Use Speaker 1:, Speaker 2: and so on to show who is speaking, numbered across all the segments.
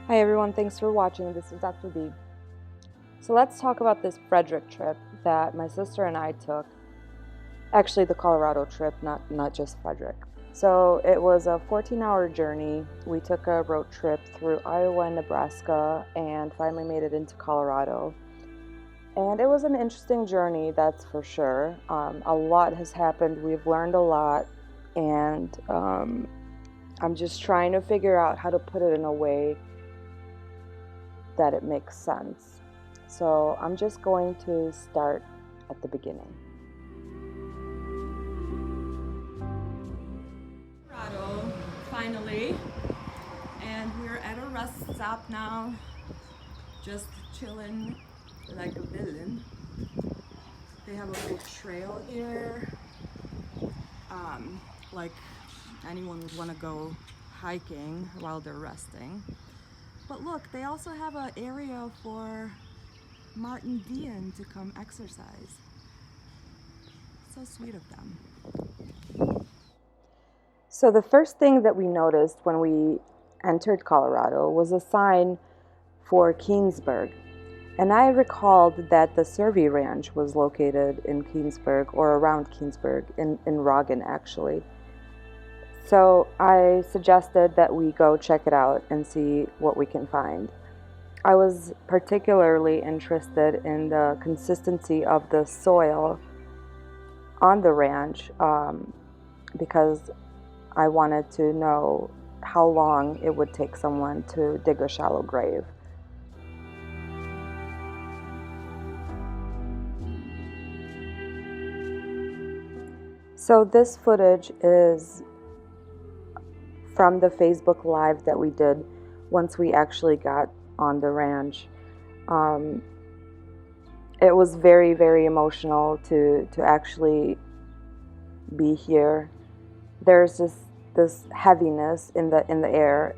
Speaker 1: Hi everyone, thanks for watching. This is Dr. B. So let's talk about this Frederick trip that my sister and I took. Actually, the Colorado trip, not just Frederick. So it was a 14-hour journey. We took a road trip through Iowa and Nebraska and finally made it into Colorado. And it was an interesting journey, that's for sure. A lot has happened. We've learned a lot, and I'm just trying to figure out how to put it in a way that it makes sense. So I'm just going to start at the beginning.
Speaker 2: Colorado, finally, and we're at a rest stop now, just chilling like a villain. They have a big trail here, like anyone would want to go hiking while they're resting. But look, they also have an area for Martin Dean to come exercise. So sweet of them.
Speaker 1: So the first thing that we noticed when we entered Colorado was a sign for Keensburg. And I recalled that the CERVI ranch was located in Keensburg, or around Keensburg, in Roggen actually. So I suggested that we go check it out and see what we can find. I was particularly interested in the consistency of the soil on the ranch because I wanted to know how long it would take someone to dig a shallow grave. So this footage is from the Facebook Live that we did once we actually got on the ranch. It was very, very emotional to actually be here. There's just this heaviness in the air,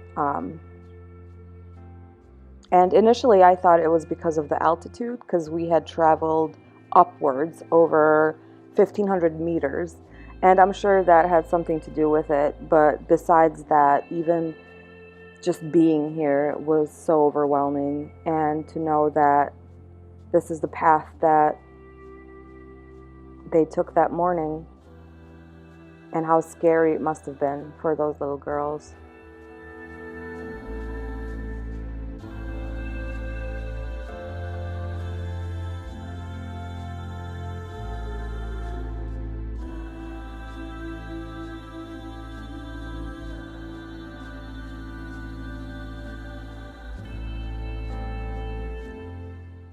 Speaker 1: and initially I thought it was because of the altitude, because we had traveled upwards over 1,500 meters, and I'm sure that had something to do with it. But besides that, even just being here was so overwhelming, and to know that this is the path that they took that morning, and how scary it must have been for those little girls.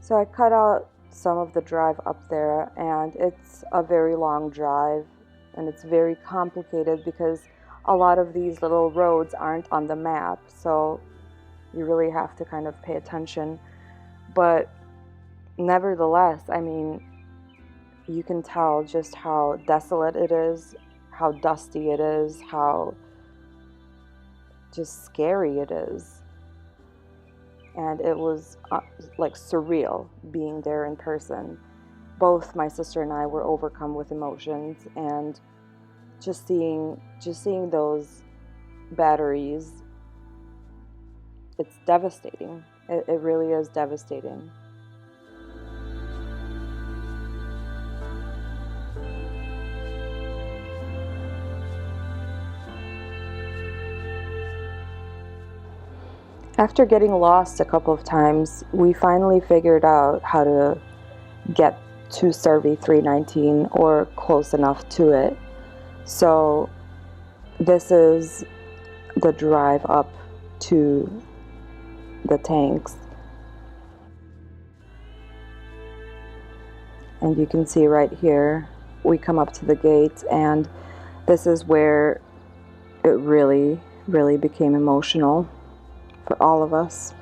Speaker 1: So I cut out some of the drive up there, and it's a very long drive, and it's very complicated because a lot of these little roads aren't on the map, so you really have to kind of pay attention. But nevertheless, I mean, you can tell just how desolate it is, how dusty it is, how just scary it is. And it was like surreal being there in person. Both my sister and I were overcome with emotions, and just seeing those batteries, it's devastating. It really is devastating. After getting lost a couple of times, we finally figured out how to get to CERVI 319, or close enough to it. So this is the drive up to the tanks. And you can see right here, we come up to the gate, and this is where it really, really became emotional for all of us.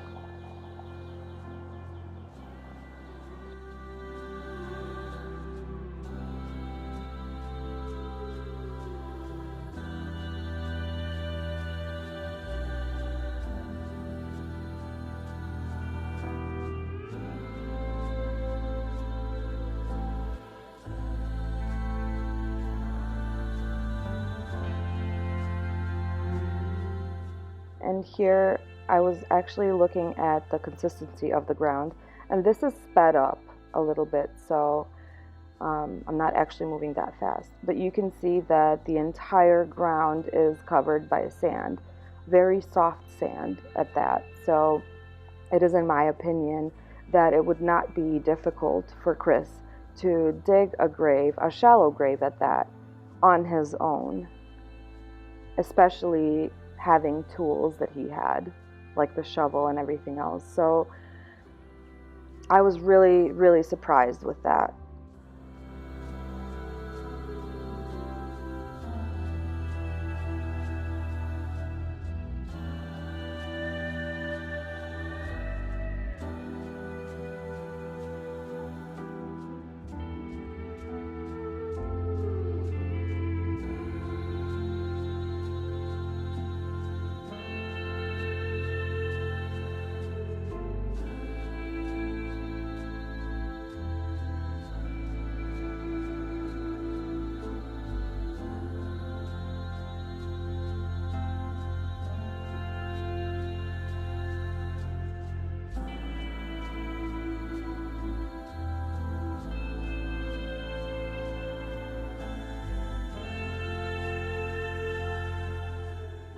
Speaker 1: And here I was actually looking at the consistency of the ground, and this is sped up a little bit, so I'm not actually moving that fast. But you can see that the entire ground is covered by sand, very soft sand at that. So it is, in my opinion, that it would not be difficult for Chris to dig a grave, a shallow grave at that, on his own, especially having tools that he had, like the shovel and everything else. So I was really, really surprised with that.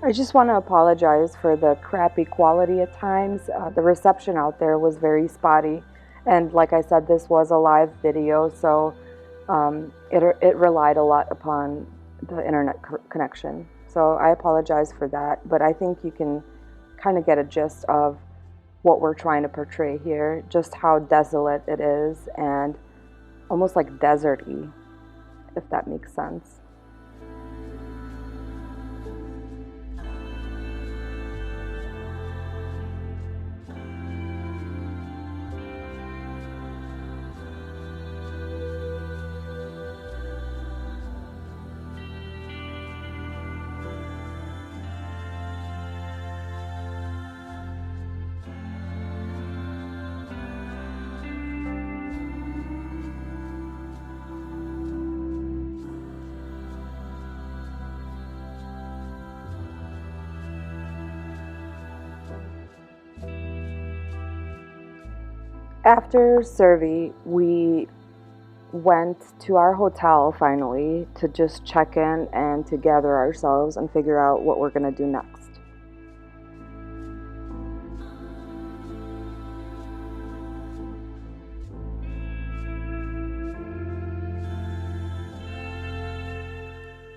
Speaker 1: I just want to apologize for the crappy quality at times. The reception out there was very spotty, and like I said, this was a live video, so it relied a lot upon the internet connection. So I apologize for that, but I think you can kind of get a gist of what we're trying to portray here, just how desolate it is and almost like deserty, if that makes sense. After CERVI, we went to our hotel finally to just check in and to gather ourselves and figure out what we're going to do next.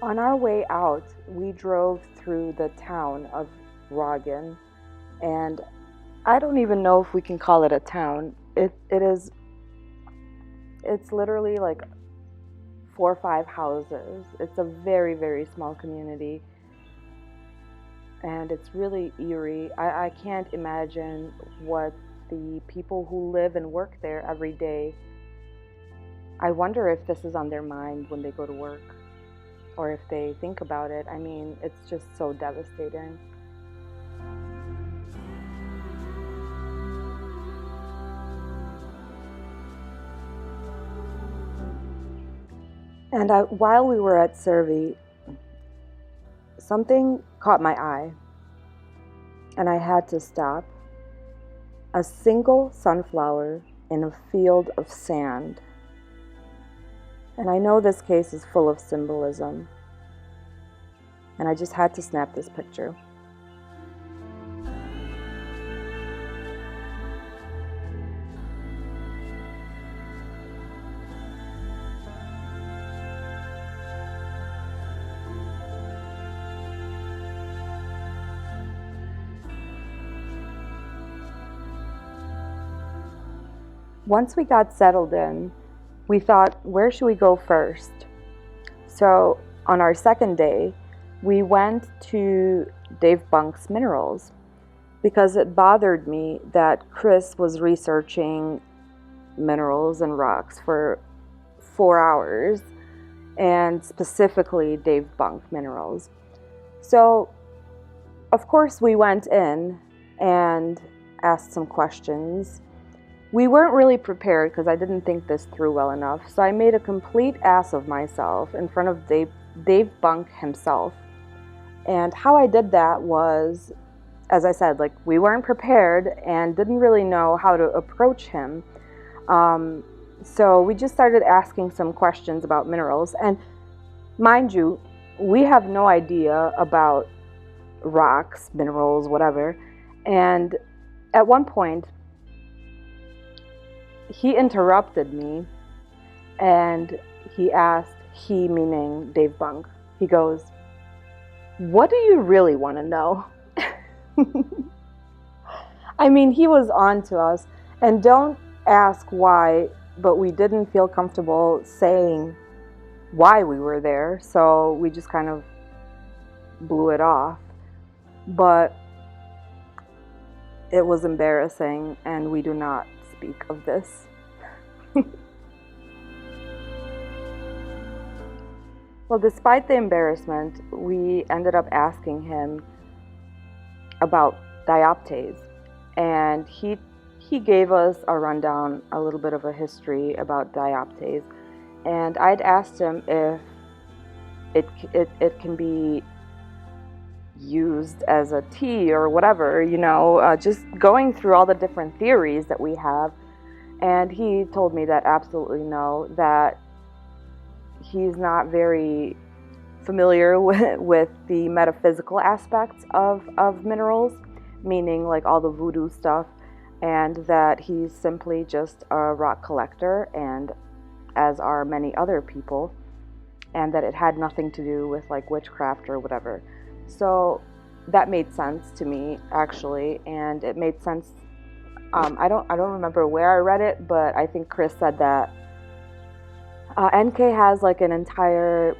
Speaker 1: On our way out, we drove through the town of Roggen, and I don't even know if we can call it a town. It's literally like 4 or 5 houses. It's a very, very small community, and it's really eerie. I can't imagine what the people who live and work there every day, I wonder if this is on their mind when they go to work, or if they think about it. I mean, it's just so devastating. And while we were at CERVI, something caught my eye, and I had to stop. A single sunflower in a field of sand. And I know this case is full of symbolism, and I just had to snap this picture. Once we got settled in, we thought, where should we go first? So on our second day, we went to Dave Bunk's Minerals because it bothered me that Chris was researching minerals and rocks for 4 hours, and specifically Dave Bunk Minerals. So of course we went in and asked some questions. We weren't really prepared because I didn't think this through well enough, so I made a complete ass of myself in front of Dave Bunk himself. And how I did that was as I said, like, we weren't prepared and didn't really know how to approach him. So we just started asking some questions about minerals. And mind you, we have no idea about rocks, minerals, whatever. And at one point, he interrupted me and he asked, he meaning Dave Bunk, he goes, "What do you really want to know?" I mean, he was on to us. And don't ask why, but we didn't feel comfortable saying why we were there, so we just kind of blew it off. But it was embarrassing, and we do not speak of this. Well, despite the embarrassment, we ended up asking him about dioptase, and he gave us a rundown, a little bit of a history about dioptase, and I'd asked him if it can be used as a tea or whatever, just going through all the different theories that we have, and he told me that absolutely no, that he's not very familiar with the metaphysical aspects of minerals, meaning like all the voodoo stuff, and that he's simply just a rock collector, and as are many other people, and that it had nothing to do with like witchcraft or whatever. So that made sense to me, actually, and it made sense. I don't remember where I read it, but I think Chris said that NK has like an entire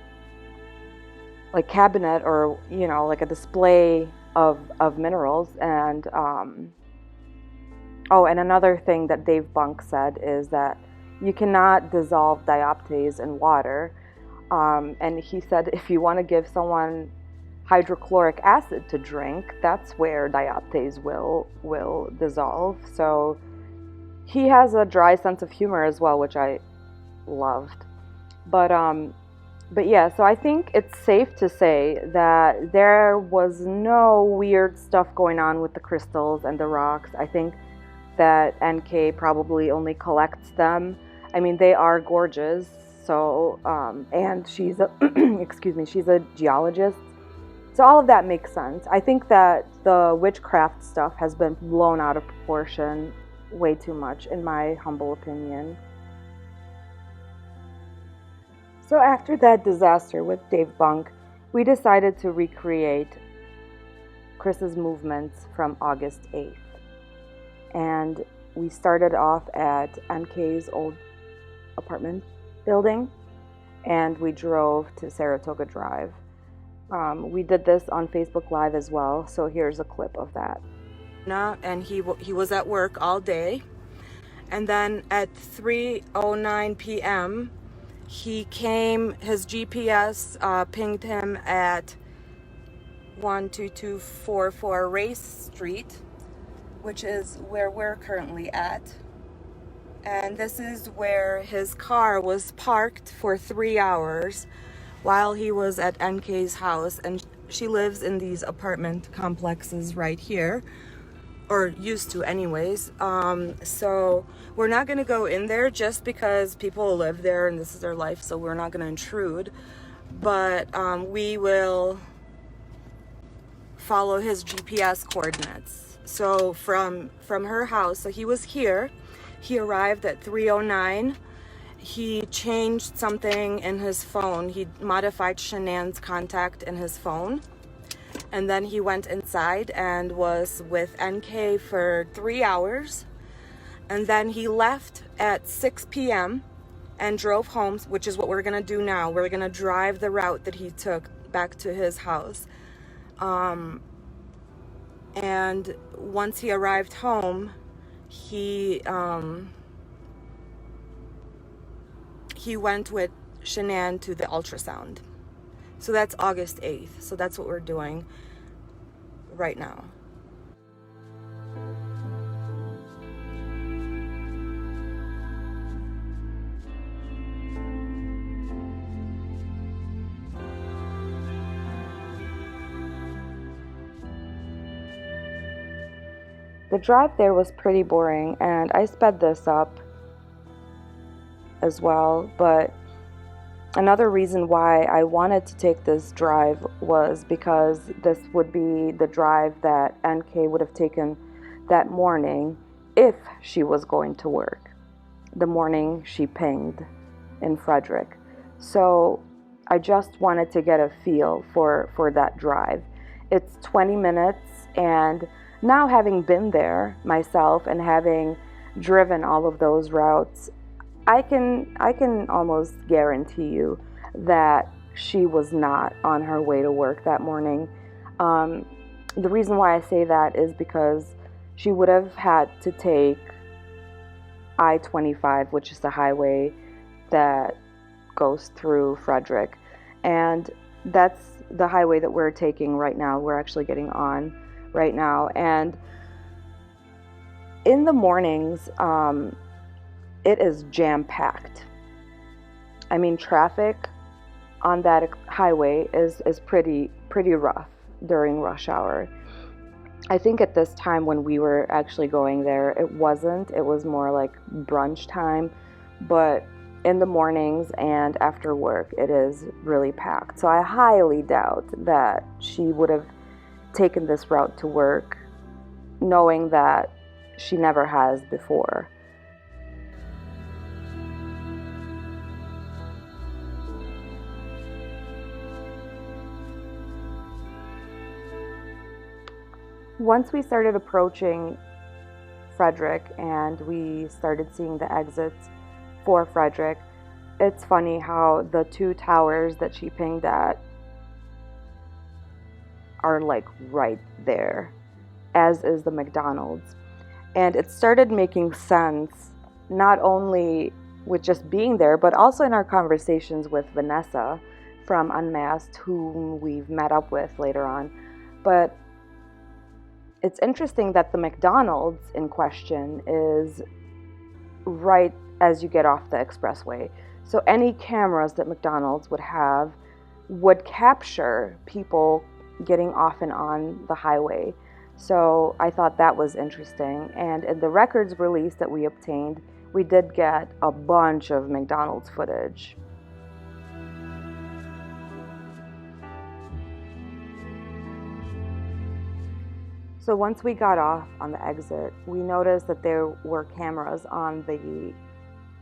Speaker 1: like cabinet, or like a display of minerals. And and another thing that Dave Bunk said is that you cannot dissolve dioptase in water, and he said if you want to give someone hydrochloric acid to drink, that's where dioptase will dissolve. So he has a dry sense of humor as well, which I loved. But yeah, so I think it's safe to say that there was no weird stuff going on with the crystals and the rocks. I think that NK probably only collects them. I mean, they are gorgeous. So, and she's a, excuse me, she's a geologist. So all of that makes sense. I think that the witchcraft stuff has been blown out of proportion way too much, in my humble opinion. So after that disaster with Dave Bunk, we decided to recreate Chris's movements from August 8th. And we started off at NK's old apartment building, and we drove to Saratoga Drive. We did this on Facebook Live as well, so here's a clip of that. And he was at work all day, and then at 3:09 p.m., he came, his GPS pinged him at 12244 Race Street, which is where we're currently at. And this is where his car was parked for 3 hours while he was at NK's house. And she lives in these apartment complexes right here, or used to anyways. So we're not gonna go in there just because people live there and this is their life, so we're not gonna intrude. But we will follow his GPS coordinates. So from her house, so he was here, he arrived at 3:09. He changed something in his phone. He modified Shanann's contact in his phone. And then he went inside and was with NK for 3 hours. And then he left at 6 p.m. and drove home, which is what we're going to do now. We're going to drive the route that he took back to his house. And once he arrived home, he went with Shanann to the ultrasound. So that's August 8th. So that's what we're doing right now. The drive there was pretty boring, and I sped this up as well, but another reason why I wanted to take this drive was because this would be the drive that NK would have taken that morning if she was going to work, the morning she pinged in Frederick. So I just wanted to get a feel for that drive. It's 20 minutes, and now having been there myself and having driven all of those routes, I can almost guarantee you that she was not on her way to work that morning. The reason why I say that is because she would have had to take I-25, which is the highway that goes through Frederick, and that's the highway that we're taking right now. We're actually getting on right now, and in the mornings, it is jam-packed. I mean, traffic on that highway is pretty rough during rush hour. I think at this time when we were actually going there, it wasn't. It was more like brunch time, but in the mornings and after work, it is really packed. So I highly doubt that she would have taken this route to work, knowing that she never has before. Once we started approaching Frederick and we started seeing the exits for Frederick, it's funny how the two towers that she pinged at are like right there, as is the McDonald's. And it started making sense, not only with just being there, but also in our conversations with Vanessa from Unmasked, whom we've met up with later on. But it's interesting that the McDonald's in question is right as you get off the expressway. So any cameras that McDonald's would have would capture people getting off and on the highway. So I thought that was interesting. And in the records release that we obtained, we did get a bunch of McDonald's footage. So once we got off on the exit, we noticed that there were cameras on the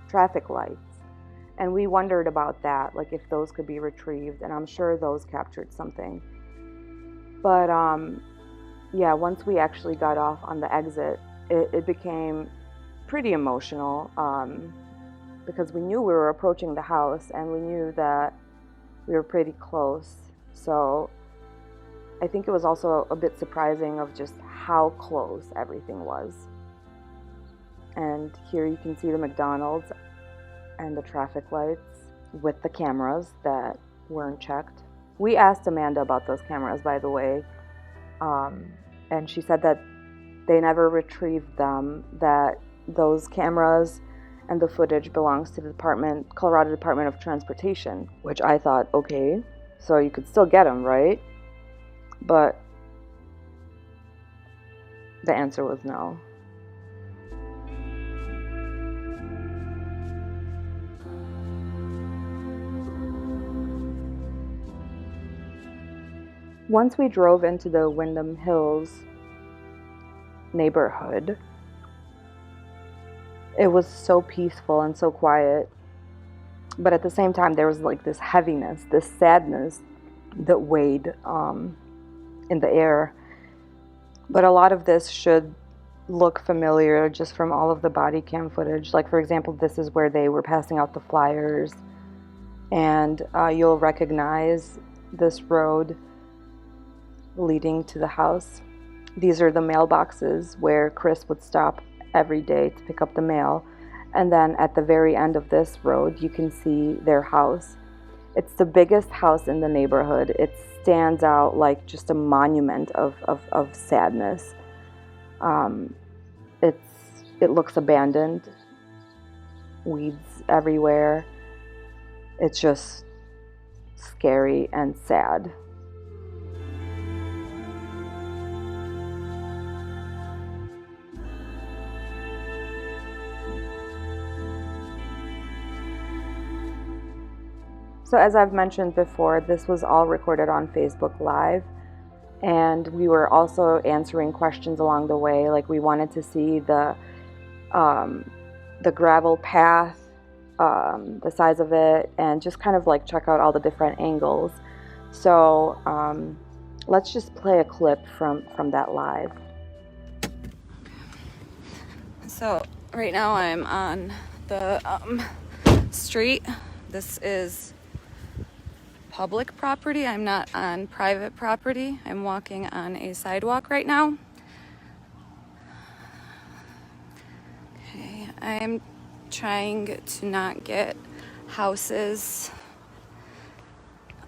Speaker 1: traffic lights. And we wondered about that, like if those could be retrieved, and I'm sure those captured something. But yeah, once we actually got off on the exit, it became pretty emotional because we knew we were approaching the house and we knew that we were pretty close. So I think it was also a bit surprising of just how close everything was. And here you can see the McDonald's and the traffic lights with the cameras that weren't checked. We asked Amanda about those cameras, by the way, and she said that they never retrieved them, that those cameras and the footage belongs to the Colorado Department of Transportation, which I thought, okay, so you could still get them, right? But the answer was no. Once we drove into the Windham Hills neighborhood, it was so peaceful and so quiet. But at the same time, there was like this heaviness, this sadness that weighed in the air. But a lot of this should look familiar just from all of the body cam footage. Like, for example, this is where they were passing out the flyers, and you'll recognize this road leading to the house. These are the mailboxes where Chris would stop every day to pick up the mail. And then at the very end of this road, you can see their house. It's the biggest house in the neighborhood. It stands out like just a monument of sadness. It looks abandoned, weeds everywhere. It's just scary and sad. So as I've mentioned before, this was all recorded on Facebook Live, and we were also answering questions along the way. Like, we wanted to see the gravel path, the size of it, and just kind of like check out all the different angles. So let's just play a clip from that live.
Speaker 2: So right now I'm on the street. This is public property. I'm not on private property. I'm walking on a sidewalk right now. Okay, I'm trying to not get houses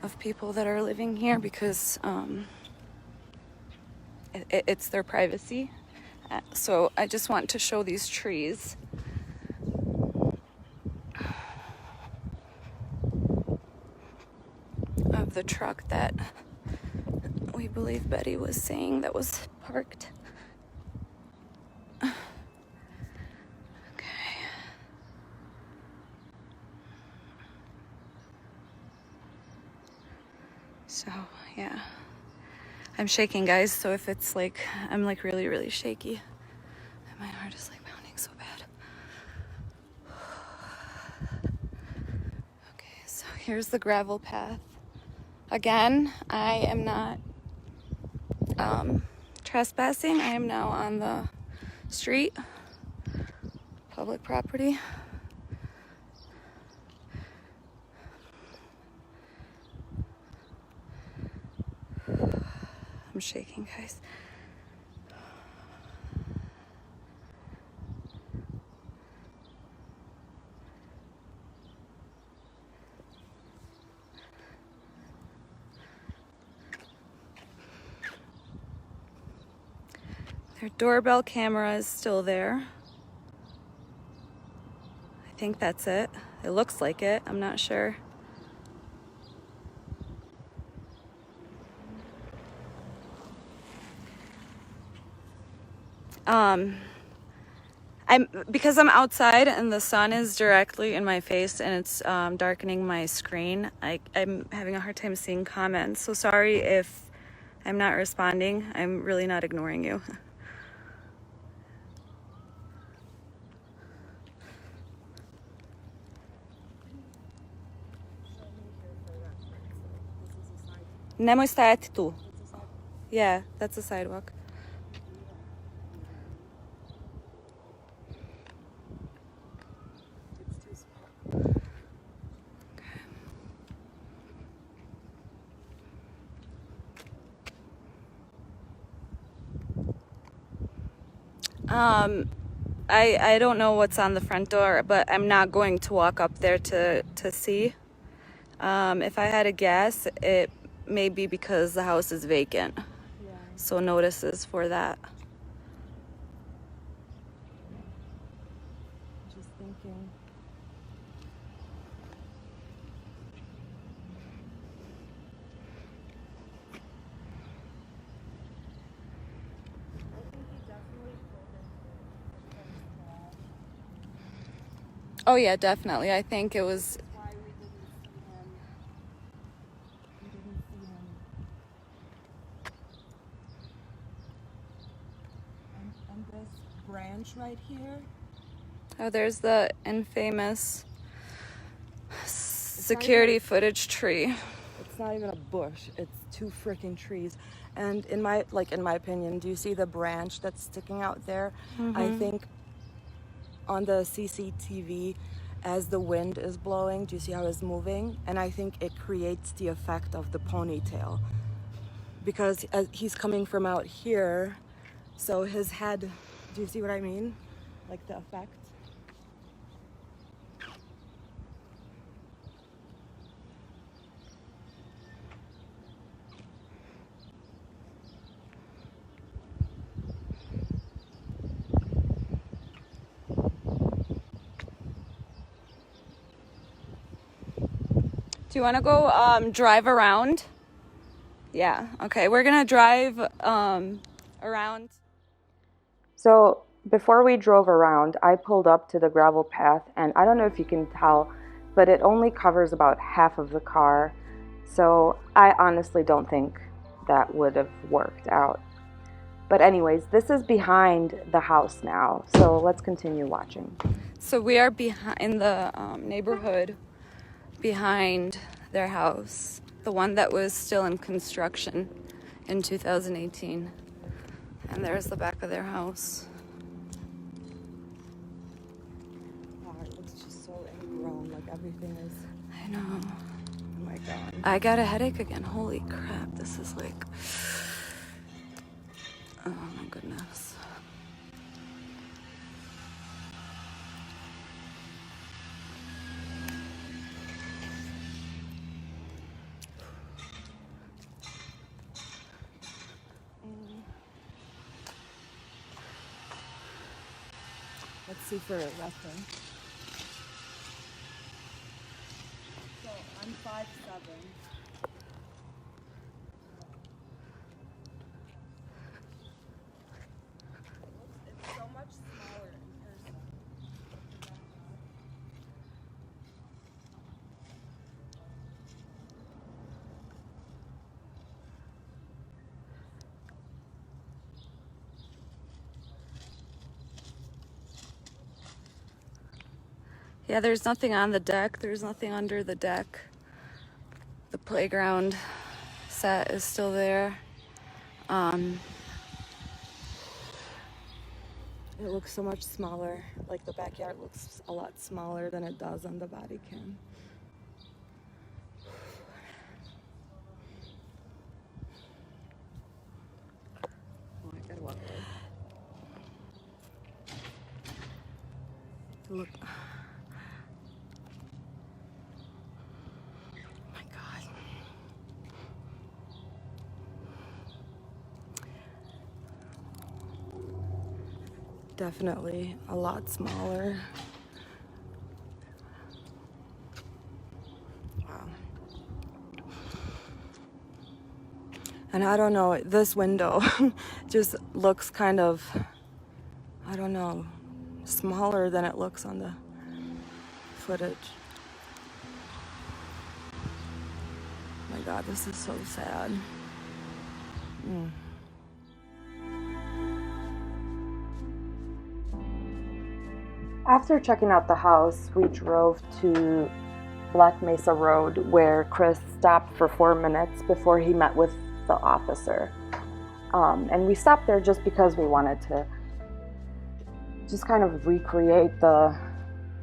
Speaker 2: of people that are living here because it's their privacy. So I just want to show these trees. Of the truck that we believe Betty was saying that was parked. Okay. So, yeah. I'm shaking, guys, so if it's like, I'm like really, really shaky. And my heart is like pounding so bad. Okay, so here's the gravel path. Again, I am not trespassing. I am now on the street, public property. I'm shaking, guys. Their doorbell camera is still there. I think that's it. It looks like it. I'm not sure. Because I'm outside and the sun is directly in my face and it's darkening my screen, I'm having a hard time seeing comments. So sorry if I'm not responding. I'm really not ignoring you. Nemoj stajati tu. Yeah, that's a sidewalk. I don't know what's on the front door, but I'm not going to walk up there to see. If I had a guess, it may be because the house is vacant. Yeah. So notices for that. Just thinking. Oh yeah, definitely. I think it was. Why we didn't see him. And this branch right here. Oh, there's the infamous security footage tree. It's not even a bush. It's two freaking trees. And in my opinion, do you see the branch that's sticking out there? Mm-hmm. I think on the CCTV, as the wind is blowing, do you see how it's moving? And I think it creates the effect of the ponytail. Because he's coming from out here, so his head, do you see what I mean? Like the effect? Do you want to go drive around? Yeah, okay. We're going to drive around.
Speaker 1: So before we drove around, I pulled up to the gravel path, and I don't know if you can tell, but it only covers about half of the car. So I honestly don't think that would have worked out. But anyways, this is behind the house now. So let's continue watching. So we are in the neighborhood behind their house, the one that was still in construction in 2018. And there's the back of their house.
Speaker 2: Wow, it looks just so ingrown, like everything is.
Speaker 1: I know.
Speaker 2: Oh my God.
Speaker 1: I got a headache again. Holy crap, this is like, oh my goodness.
Speaker 2: Let's see for a reference. So I'm 5'7". It's so much smaller in person.
Speaker 1: Yeah, there's nothing on the deck. There's nothing under the deck. The playground set is still there.
Speaker 2: It looks so much smaller. Like the backyard looks a lot smaller than it does on the body cam. Oh, I gotta walk away. Look. Oh my God. Definitely a lot smaller. Wow. And I don't know, this window just looks kind of, I don't know, smaller than it looks on the footage. Oh my God, this is so sad.
Speaker 1: After checking out the house, we drove to Black Mesa Road, where Chris stopped for 4 minutes before he met with the officer. And we stopped there just because we wanted to just kind of recreate the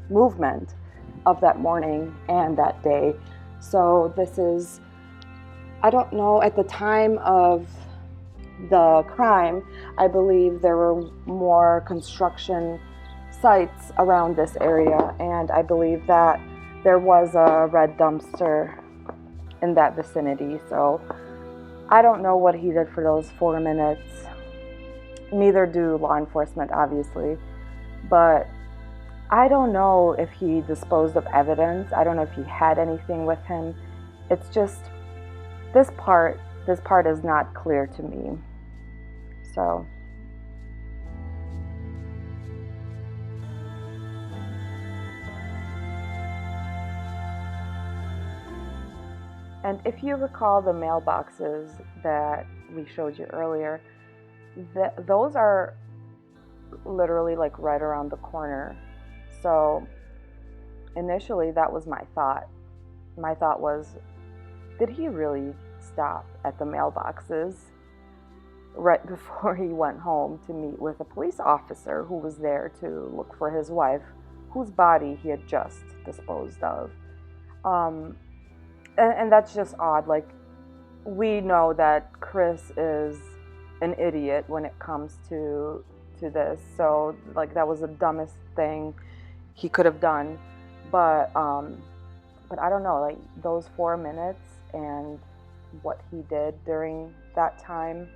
Speaker 1: movement of that morning and that day. So this is, I don't know, at the time of the crime, I believe there were more construction sites around this area, and I believe that there was a red dumpster in that vicinity. So I don't know what he did for those 4 minutes. Neither do law enforcement, obviously, but I don't know if he disposed of evidence. I don't know if he had anything with him. It's just this part is not clear to me. So and if you recall the mailboxes that we showed you earlier, those are literally like right around the corner. So initially that was my thought. My thought was, did he really stop at the mailboxes right before he went home to meet with a police officer who was there to look for his wife, whose body he had just disposed of? And that's just odd. Like, we know that Chris is an idiot when it comes to this. So, like, that was the dumbest thing he could have done. But I don't know, like, those 4 minutes and what he did during that time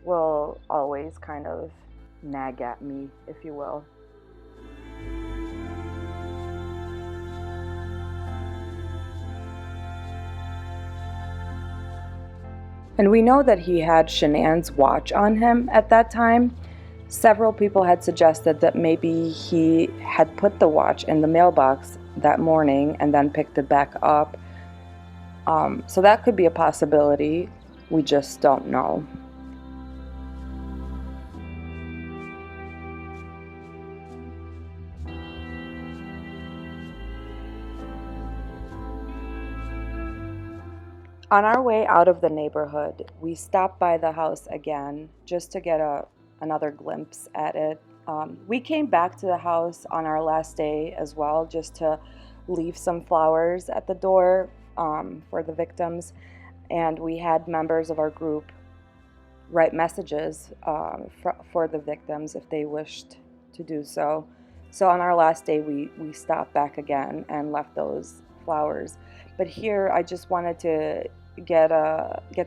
Speaker 1: will always kind of nag at me, if you will. And we know that he had Shanann's watch on him at that time. Several people had suggested that maybe he had put the watch in the mailbox that morning and then picked it back up. So that could be a possibility. We just don't know. On our way out of the neighborhood, we stopped by the house again just to get another glimpse at it. We came back to the house on our last day as well, just to leave some flowers at the door for the victims. And we had members of our group write messages for the victims if they wished to do so. So on our last day, we stopped back again and left those flowers. But here, I just wanted to get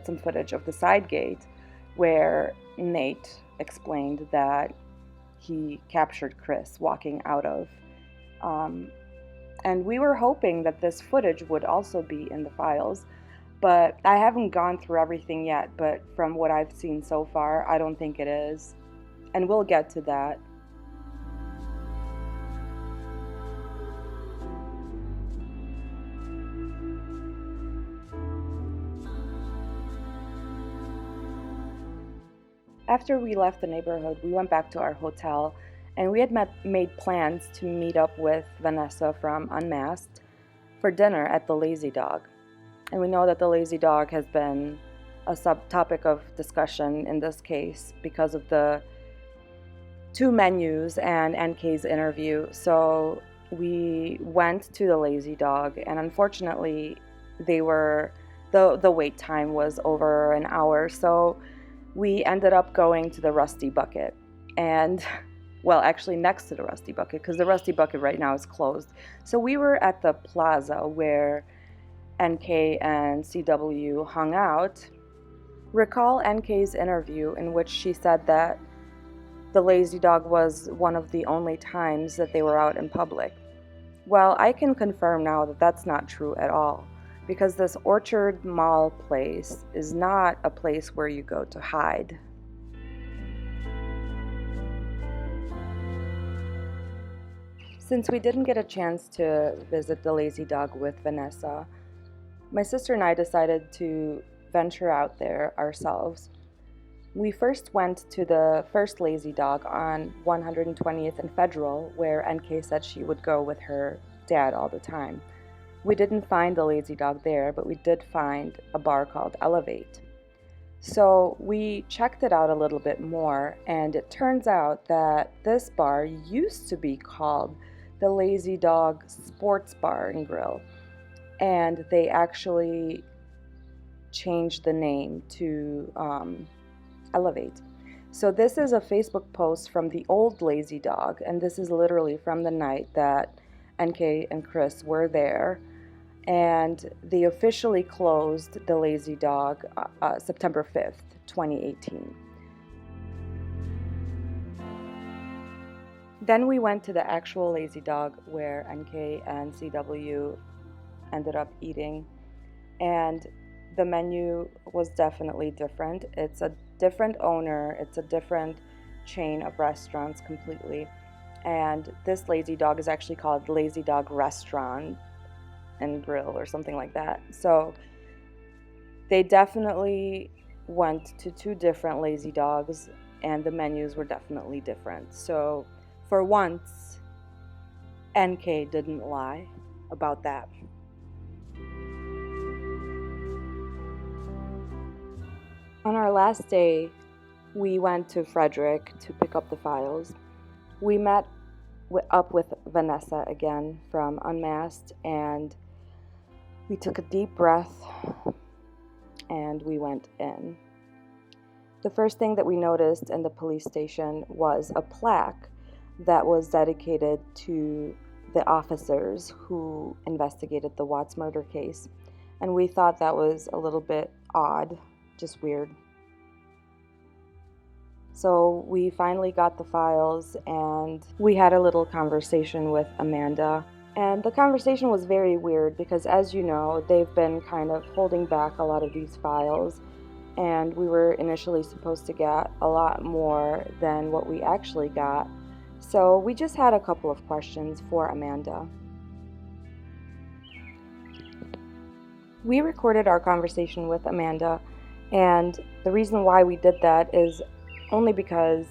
Speaker 1: some footage of the side gate where Nate explained that he captured Chris walking out of. And we were hoping that this footage would also be in the files, but I haven't gone through everything yet, but from what I've seen so far, I don't think it is. And we'll get to that. After we left the neighborhood, we went back to our hotel, and we had made plans to meet up with Vanessa from Unmasked for dinner at the Lazy Dog. And we know that the Lazy Dog has been a subtopic of discussion in this case because of the two menus and NK's interview. So we went to the Lazy Dog, and unfortunately, the wait time was over an hour. So we ended up going to the Rusty Bucket, and well, actually next to the Rusty Bucket, because the Rusty Bucket right now is closed. So we were at the plaza where NK and CW hung out. Recall NK's interview in which she said that the Lazy Dog was one of the only times that they were out in public. Well, I can confirm now that that's not true at all, because this Orchard Mall place is not a place where you go to hide. Since we didn't get a chance to visit the Lazy Dog with Vanessa, my sister and I decided to venture out there ourselves. We first went to the first Lazy Dog on 120th and Federal, where NK said she would go with her dad all the time. We didn't find the Lazy Dog there, but we did find a bar called Elevate. So we checked it out a little bit more, and it turns out that this bar used to be called the Lazy Dog Sports Bar and Grill, and they actually changed the name to Elevate. So this is a Facebook post from the old Lazy Dog, and this is literally from the night that NK and Chris were there. And they officially closed the Lazy Dog September 5th, 2018. Then we went to the actual Lazy Dog where NK and CW ended up eating, and the menu was definitely different. It's a different owner, it's a different chain of restaurants completely, and this Lazy Dog is actually called Lazy Dog Restaurant and Grill or something like that. So they definitely went to two different Lazy Dogs, and the menus were definitely different. So for once, NK didn't lie about that. On our last day, we went to Frederick to pick up the files. We met up with Vanessa again from Unmasked, and we took a deep breath and we went in. The first thing that we noticed in the police station was a plaque that was dedicated to the officers who investigated the Watts murder case. And we thought that was a little bit odd, just weird. So we finally got the files and we had a little conversation with Amanda. And the conversation was very weird because, as you know, they've been kind of holding back a lot of these files, and we were initially supposed to get a lot more than what we actually got. So we just had a couple of questions for Amanda. We recorded our conversation with Amanda, and the reason why we did that is only because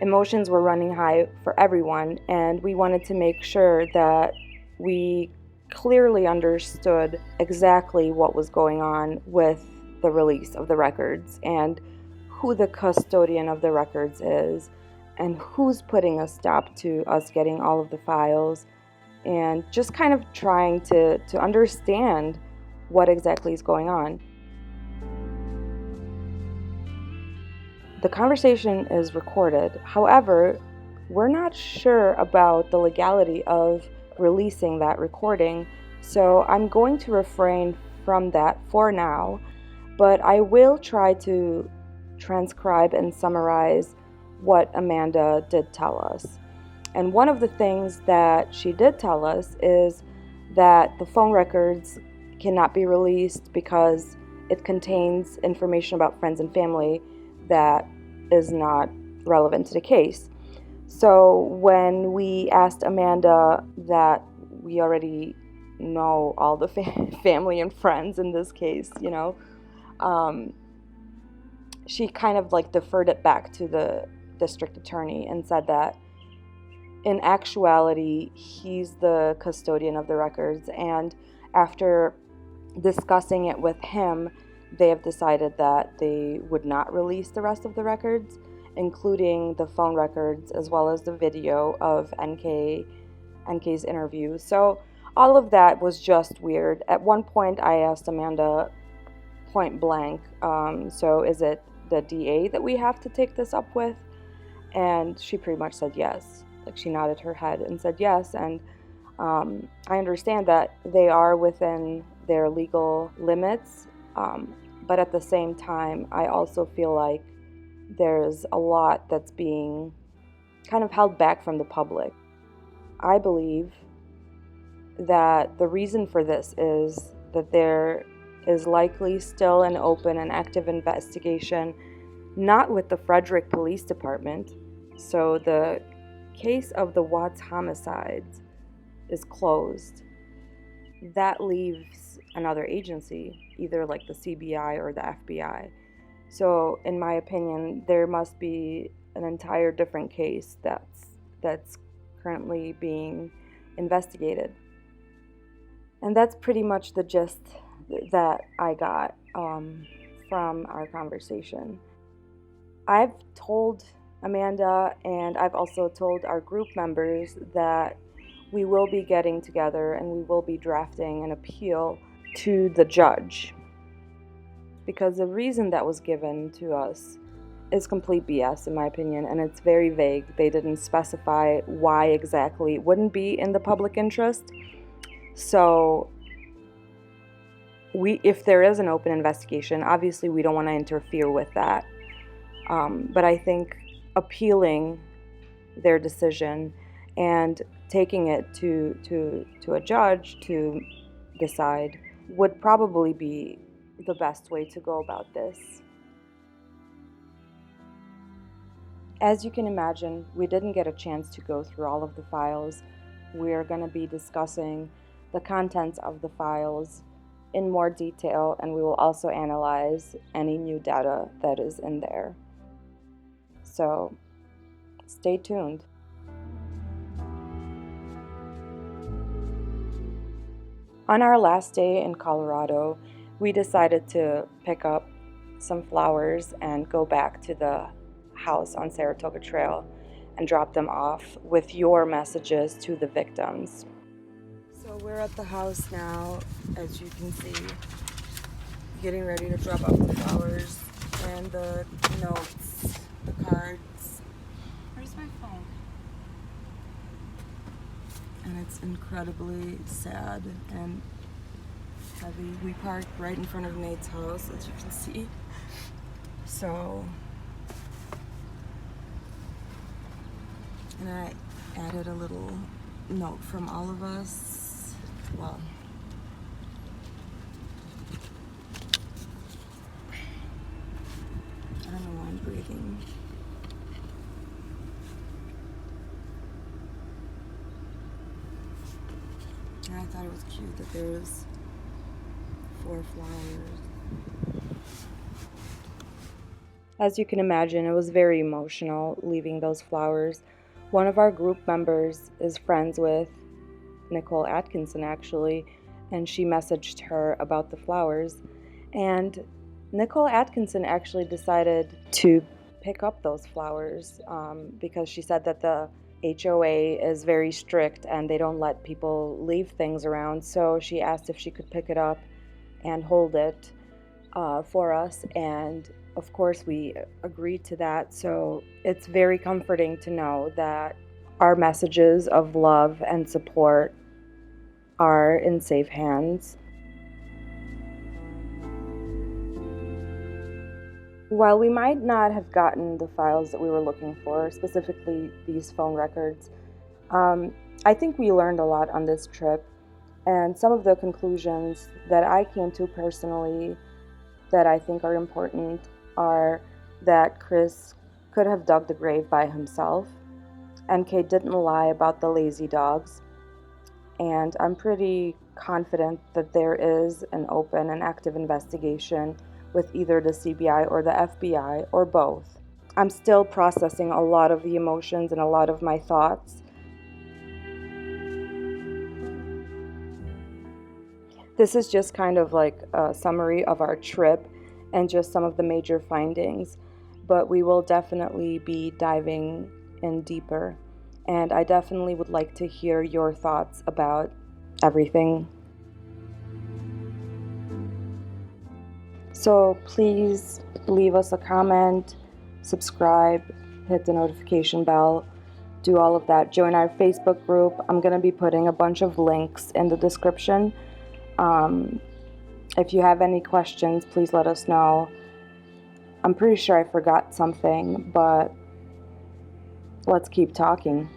Speaker 1: emotions were running high for everyone, and we wanted to make sure that we clearly understood exactly what was going on with the release of the records and who the custodian of the records is and who's putting a stop to us getting all of the files, and just kind of trying to understand what exactly is going on. The conversation is recorded. However, we're not sure about the legality of releasing that recording, so I'm going to refrain from that for now, but I will try to transcribe and summarize what Amanda did tell us. And one of the things that she did tell us is that the phone records cannot be released because it contains information about friends and family that is not relevant to the case. So when we asked Amanda that we already know all the family and friends in this case, she kind of like deferred it back to the district attorney and said that in actuality, he's the custodian of the records, and after discussing it with him, they have decided that they would not release the rest of the records, including the phone records as well as the video of NK's interview. So all of that was just weird. At one point, I asked Amanda point blank, so is it the DA that we have to take this up with? And she pretty much said yes. Like, she nodded her head and said yes, and I understand that they are within their legal limits, but at the same time, I also feel like there's a lot that's being kind of held back from the public. I believe that the reason for this is that there is likely still an open and active investigation, not with the Frederick Police Department. So the case of the Watts homicides is closed. That leaves another agency, either like the CBI or the FBI. So in my opinion, there must be an entire different case that's currently being investigated. And that's pretty much the gist that I got from our conversation. I've told Amanda, and I've also told our group members that we will be getting together and we will be drafting an appeal to the judge, because the reason that was given to us is complete BS in my opinion, and it's very vague. They didn't specify why exactly it wouldn't be in the public interest. So if there is an open investigation, obviously we don't want to interfere with that. But I think appealing their decision and taking it to a judge to decide would probably be the best way to go about this. As you can imagine, we didn't get a chance to go through all of the files. We're going to be discussing the contents of the files in more detail, and we will also analyze any new data that is in there. So stay tuned. On our last day in Colorado, we decided to pick up some flowers and go back to the house on Saratoga Trail and drop them off with your messages to the victims. So we're at the house now, as you can see, getting ready to drop off the flowers and the notes, the cards. Where's my phone? And it's incredibly sad and heavy. We parked right in front of Nate's house, as you can see. So, and I added a little note from all of us. Well, I don't know why I'm breathing. And I thought it was cute that there was
Speaker 2: 4 flowers.
Speaker 1: As you can imagine, it was very emotional leaving those flowers. One of our group members is friends with Nicole Atkinson, actually, and she messaged her about the flowers. And Nicole Atkinson actually decided to pick up those flowers because she said that the HOA is very strict and they don't let people leave things around. So she asked if she could pick it up and hold it for us, and of course we agreed to that. So it's very comforting to know that our messages of love and support are in safe hands. While we might not have gotten the files that we were looking for, specifically these phone records, I think we learned a lot on this trip, and some of the conclusions that I came to personally that I think are important are that Chris could have dug the grave by himself, and Kate didn't lie about the lazy dogs, and I'm pretty confident that there is an open and active investigation with either the CBI or the FBI or both. I'm still processing a lot of the emotions and a lot of my thoughts. This is just kind of like a summary of our trip and just some of the major findings, but we will definitely be diving in deeper, and I definitely would like to hear your thoughts about everything. So please leave us a comment, subscribe, hit the notification bell, do all of that. Join our Facebook group. I'm going to be putting a bunch of links in the description. If you have any questions, please let us know. I'm pretty sure I forgot something, but let's keep talking.